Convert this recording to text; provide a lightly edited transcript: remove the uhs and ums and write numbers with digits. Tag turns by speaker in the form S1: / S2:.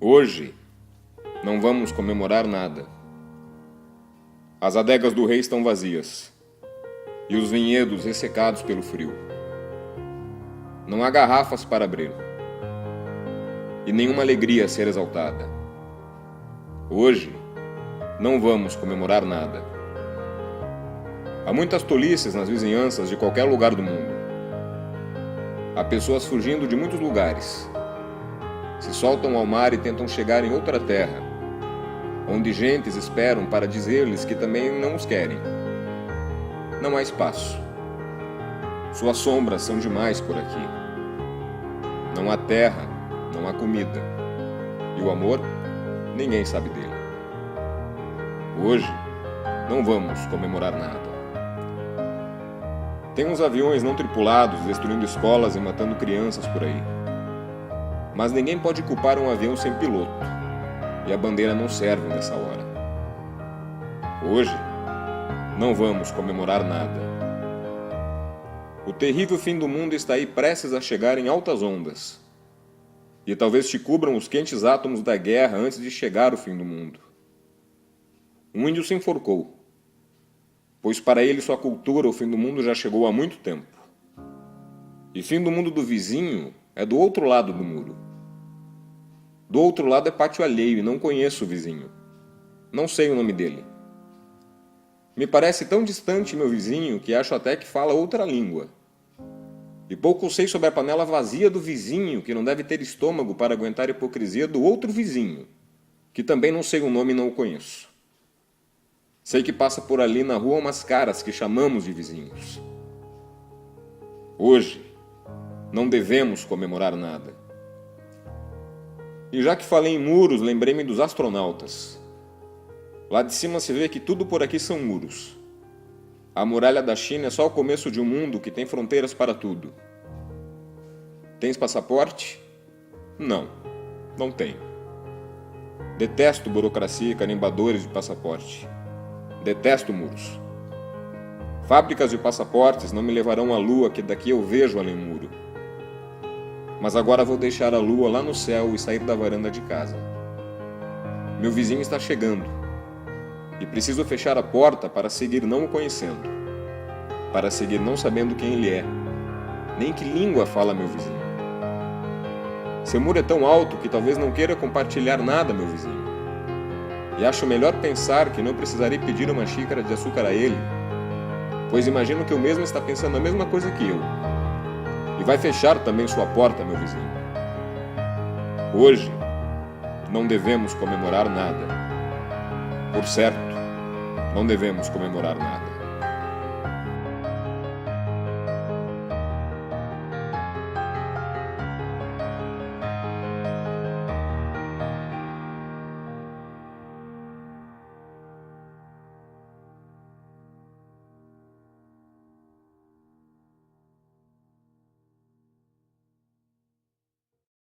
S1: Hoje não vamos comemorar nada. As adegas do rei estão vazias e os vinhedos ressecados pelo frio. Não há garrafas para abrir e nenhuma alegria a ser exaltada. Hoje não vamos comemorar nada. Há muitas tolices nas vizinhanças de qualquer lugar do mundo. Há pessoas fugindo de muitos lugares. Se soltam ao mar e tentam chegar em outra terra, onde gentes esperam para dizer-lhes que também não os querem. Não há espaço. Suas sombras são demais por aqui. Não há terra, não há comida. E o amor, ninguém sabe dele. Hoje, não vamos comemorar nada. Tem uns aviões não tripulados destruindo escolas e matando crianças por aí. Mas ninguém pode culpar um avião sem piloto, e a bandeira não serve nessa hora. Hoje, não vamos comemorar nada. O terrível fim do mundo está aí prestes a chegar em altas ondas, e talvez te cubram os quentes átomos da guerra antes de chegar o fim do mundo. Um índio se enforcou, pois para ele sua cultura, o fim do mundo já chegou há muito tempo. E fim do mundo do vizinho é do outro lado do muro. Do outro lado é pátio alheio e não conheço o vizinho. Não sei o nome dele. Me parece tão distante meu vizinho que acho até que fala outra língua. E pouco sei sobre a panela vazia do vizinho que não deve ter estômago para aguentar a hipocrisia do outro vizinho, que também não sei o nome e não o conheço. Sei que passa por ali na rua umas caras que chamamos de vizinhos. Hoje, não devemos comemorar nada. E já que falei em muros, lembrei-me dos astronautas. Lá de cima se vê que tudo por aqui são muros. A muralha da China é só o começo de um mundo que tem fronteiras para tudo. Tens passaporte? Não, não tenho. Detesto burocracia e carimbadores de passaporte. Detesto muros. Fábricas de passaportes não me levarão à lua que daqui eu vejo além muro. Mas agora vou deixar a lua lá no céu e sair da varanda de casa. Meu vizinho está chegando e preciso fechar a porta para seguir não o conhecendo, para seguir não sabendo quem ele é, nem que língua fala meu vizinho. Seu muro é tão alto que talvez não queira compartilhar nada, meu vizinho. E acho melhor pensar que não precisarei pedir uma xícara de açúcar a ele, pois imagino que o mesmo está pensando a mesma coisa que eu. E vai fechar também sua porta, meu vizinho. Hoje, não devemos comemorar nada. Por certo, não devemos comemorar nada.